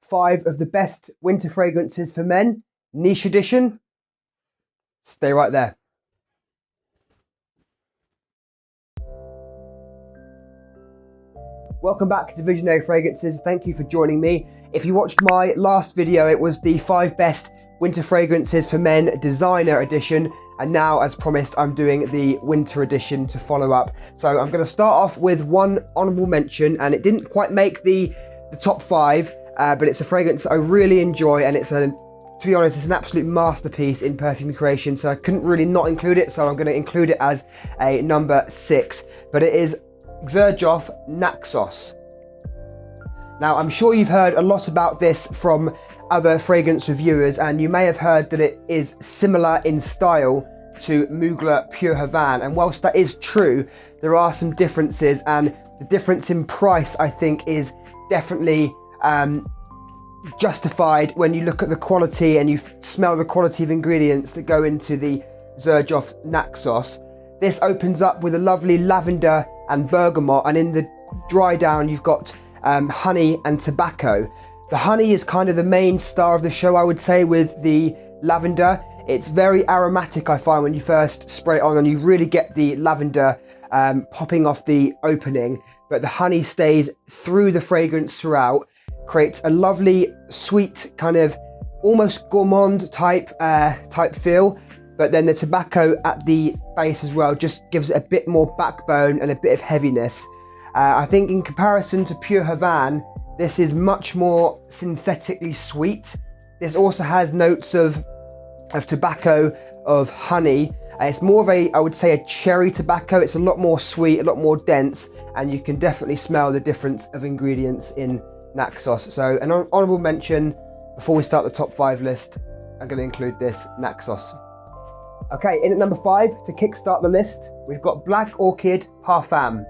5 of the best winter fragrances for men, niche edition. Stay right there. Welcome back to Visionary Fragrances. Thank you for joining me. If you watched my last video, it was the 5 best winter fragrances for men designer edition. And now, as promised, I'm doing the winter edition to follow up. So I'm going to start off with one honorable mention, and it didn't quite make the top 5, but it's a fragrance I really enjoy, and to be honest, it's an absolute masterpiece in perfume creation. So I couldn't really not include it. So I'm going to include it as a number 6, but it is Xerjoff Naxos. Now, I'm sure you've heard a lot about this from other fragrance reviewers, and you may have heard that it is similar in style to Mugler Pure Havane. And whilst that is true, there are some differences, and the difference in price, I think, is definitely justified when you look at the quality and you smell the quality of ingredients that go into the Xerjoff Naxos. This opens up with a lovely lavender and bergamot, and in the dry down you've got honey and tobacco. The honey is kind of the main star of the show, I would say, with the lavender. It's very aromatic, I find, when you first spray it on, and you really get the lavender popping off the opening, but the honey stays through the fragrance throughout, creates a lovely sweet kind of almost gourmand type feel. But then the tobacco at the base as well just gives it a bit more backbone and a bit of heaviness. I think in comparison to Pure Havane, this is much more synthetically sweet. This also has notes of tobacco, of honey. It's more of I would say, a cherry tobacco. It's a lot more sweet, a lot more dense, and you can definitely smell the difference of ingredients in Naxos. So an honorable mention before we start the top 5 list, I'm going to include this Naxos. Okay, in at number 5, to kickstart the list, we've got Black Orchid Parfum.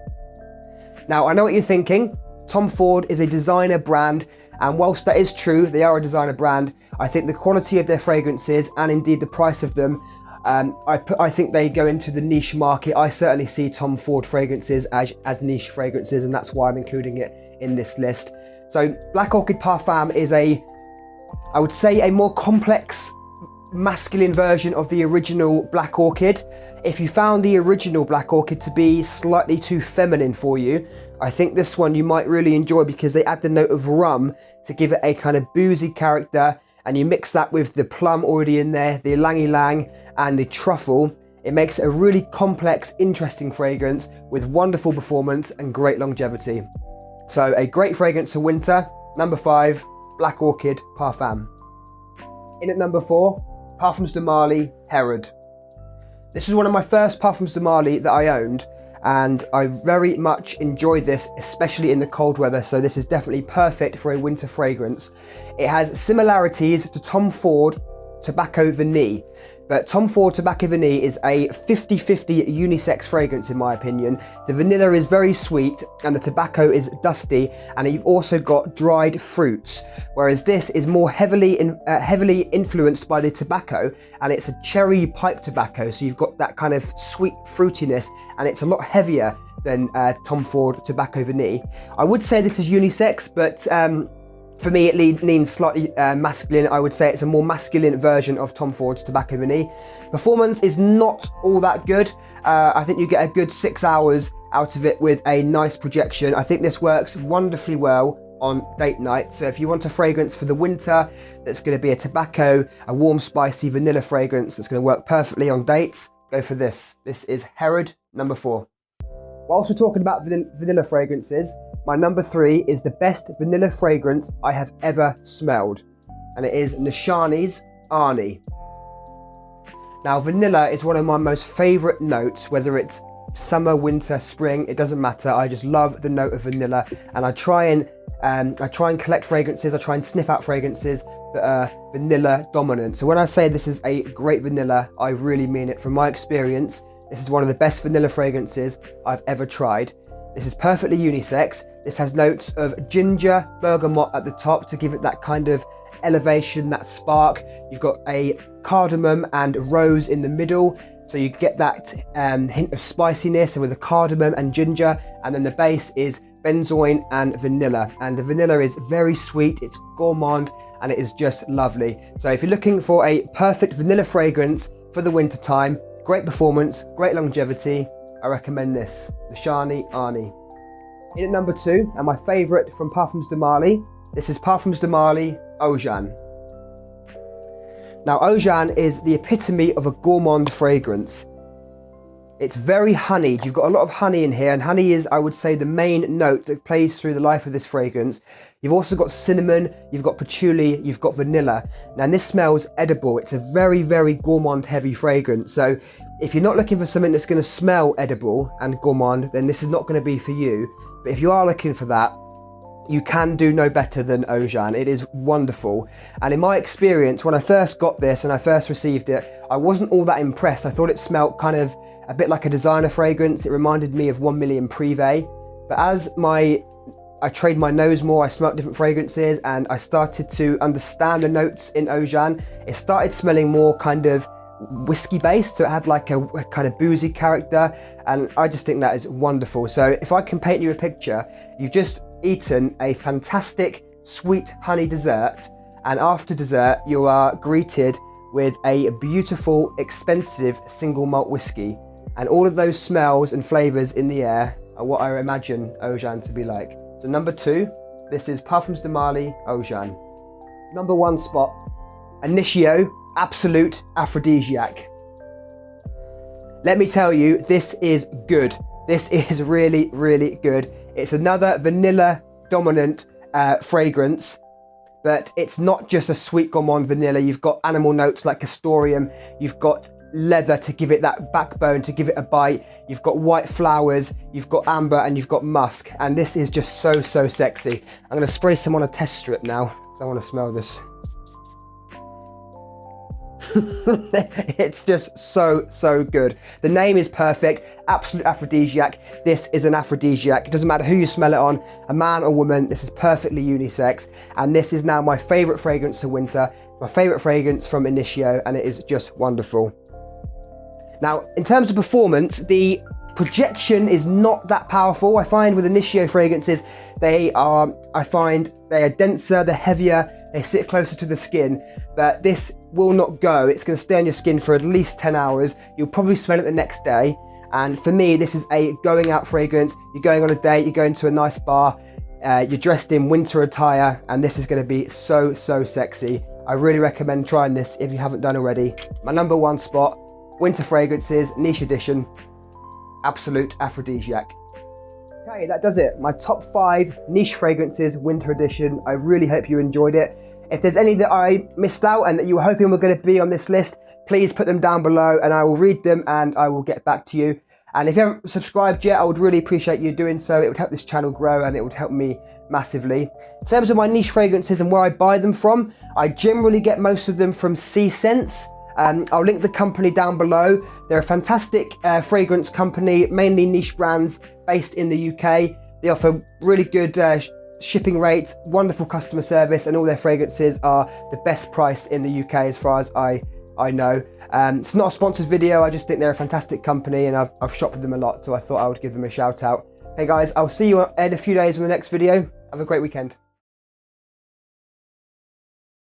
Now, I know what you're thinking. Tom Ford is a designer brand, and whilst that is true, they are a designer brand, I think the quality of their fragrances, and indeed the price of them, I think they go into the niche market. I certainly see Tom Ford fragrances as niche fragrances, and that's why I'm including it in this list. So Black Orchid Parfum is I would say, a more complex masculine version of the original Black Orchid. If you found the original Black Orchid to be slightly too feminine for you, I think this one you might really enjoy, because they add the note of rum to give it a kind of boozy character, and you mix that with the plum already in there, the ylang ylang and the truffle. It makes it a really complex, interesting fragrance with wonderful performance and great longevity. So a great fragrance for winter. Number 5, Black Orchid Parfum. In at number 4, Parfums de Marly Herod. This was one of my first Parfums de Marly that I owned, and I very much enjoy this, especially in the cold weather. So this is definitely perfect for a winter fragrance. It has similarities to Tom Ford Tobacco Vanille, but Tom Ford Tobacco Vanille is a 50-50 unisex fragrance in my opinion. The vanilla is very sweet and the tobacco is dusty, and you've also got dried fruits, whereas this is more heavily influenced by the tobacco, and it's a cherry pipe tobacco, so you've got that kind of sweet fruitiness, and it's a lot heavier than Tom Ford Tobacco Vanille. I would say this is unisex, but for me, it leans slightly masculine. I would say it's a more masculine version of Tom Ford's Tobacco Vanille. Performance is not all that good. I think you get a good 6 hours out of it with a nice projection. I think this works wonderfully well on date night. So if you want a fragrance for the winter that's going to be a tobacco, a warm, spicy vanilla fragrance that's going to work perfectly on dates, go for this. This is Herod, number 4. Whilst we're talking about vanilla fragrances, my number 3 is the best vanilla fragrance I have ever smelled, and it is Nishani Arnie. Now, vanilla is one of my most favourite notes, whether it's summer, winter, spring, it doesn't matter. I just love the note of vanilla, and I try and collect fragrances, I try and sniff out fragrances that are vanilla dominant. So when I say this is a great vanilla, I really mean it. From my experience, this is one of the best vanilla fragrances I've ever tried. This is perfectly unisex. This has notes of ginger, bergamot at the top to give it that kind of elevation, that spark. You've got a cardamom and rose in the middle. So you get that hint of spiciness with the cardamom and ginger, and then the base is benzoin and vanilla. And the vanilla is very sweet, it's gourmand, and it is just lovely. So if you're looking for a perfect vanilla fragrance for the winter time, great performance, great longevity, I recommend this, Nishani Arnie. In at number 2, and my favourite from Parfums de Marly, this is Parfums de Marly Ojan. Now Ojan is the epitome of a gourmand fragrance. It's very honeyed. You've got a lot of honey in here, and honey is, I would say, the main note that plays through the life of this fragrance. You've also got cinnamon, you've got patchouli, you've got vanilla. Now this smells edible. It's a very, very gourmand heavy fragrance. So if you're not looking for something that's going to smell edible and gourmand, then this is not going to be for you. But if you are looking for that, you can do no better than Ojan. It is wonderful. And in my experience, when I first got this and I first received it, I wasn't all that impressed. I thought it smelled kind of a bit like a designer fragrance. It reminded me of 1 Million Privé. But as I trained my nose more, I smelled different fragrances, and I started to understand the notes in Ojan. It started smelling more kind of whiskey based, so it had like a kind of boozy character, and I just think that is wonderful. So if I can paint you a picture, you've just eaten a fantastic sweet honey dessert, and after dessert you are greeted with a beautiful expensive single malt whiskey, and all of those smells and flavors in the air are what I imagine Ojan to be like. So number 2, this is Parfums de Marly Ojan. Number 1 spot, Initio Absolute Aphrodisiac. Let me tell you, this is good. This is really, really good. It's another vanilla dominant fragrance, but it's not just a sweet gourmand vanilla. You've got animal notes like castoreum, you've got leather to give it that backbone, to give it a bite, you've got white flowers, you've got amber, and you've got musk, and this is just so, so sexy. I'm going to spray some on a test strip now, because I want to smell this. It's just so, so good. The name is perfect. Absolute aphrodisiac. This is an aphrodisiac. It doesn't matter who you smell it on, a man or woman, this is perfectly unisex. And this is now my favorite fragrance of winter, my favorite fragrance from Initio, and it is just wonderful. Now, in terms of performance, the projection is not that powerful. I find with Initio fragrances, they are denser, they're heavier, they sit closer to the skin, but this will not go. It's going to stay on your skin for at least 10 hours. You'll probably smell it the next day. And for me, this is a going out fragrance. You're going on a date, you're going to a nice bar, you're dressed in winter attire, and this is going to be so, so sexy. I really recommend trying this if you haven't done already. My number 1 spot, winter fragrances, niche edition, Absolute Aphrodisiac. Okay, that does it. My top 5 niche fragrances, winter edition. I really hope you enjoyed it. If there's any that I missed out and that you were hoping were going to be on this list, please put them down below and I will read them and I will get back to you. And if you haven't subscribed yet, I would really appreciate you doing so. It would help this channel grow and it would help me massively. In terms of my niche fragrances and where I buy them from, I generally get most of them from Sea Scents. I'll link the company down below. They're a fantastic fragrance company, mainly niche brands based in the UK. They offer really good shipping rates, wonderful customer service, and all their fragrances are the best price in the UK as far as I know. It's not a sponsored video, I just think they're a fantastic company and I've shopped with them a lot, so I thought I would give them a shout out. Hey guys, I'll see you in a few days on the next video. Have a great weekend.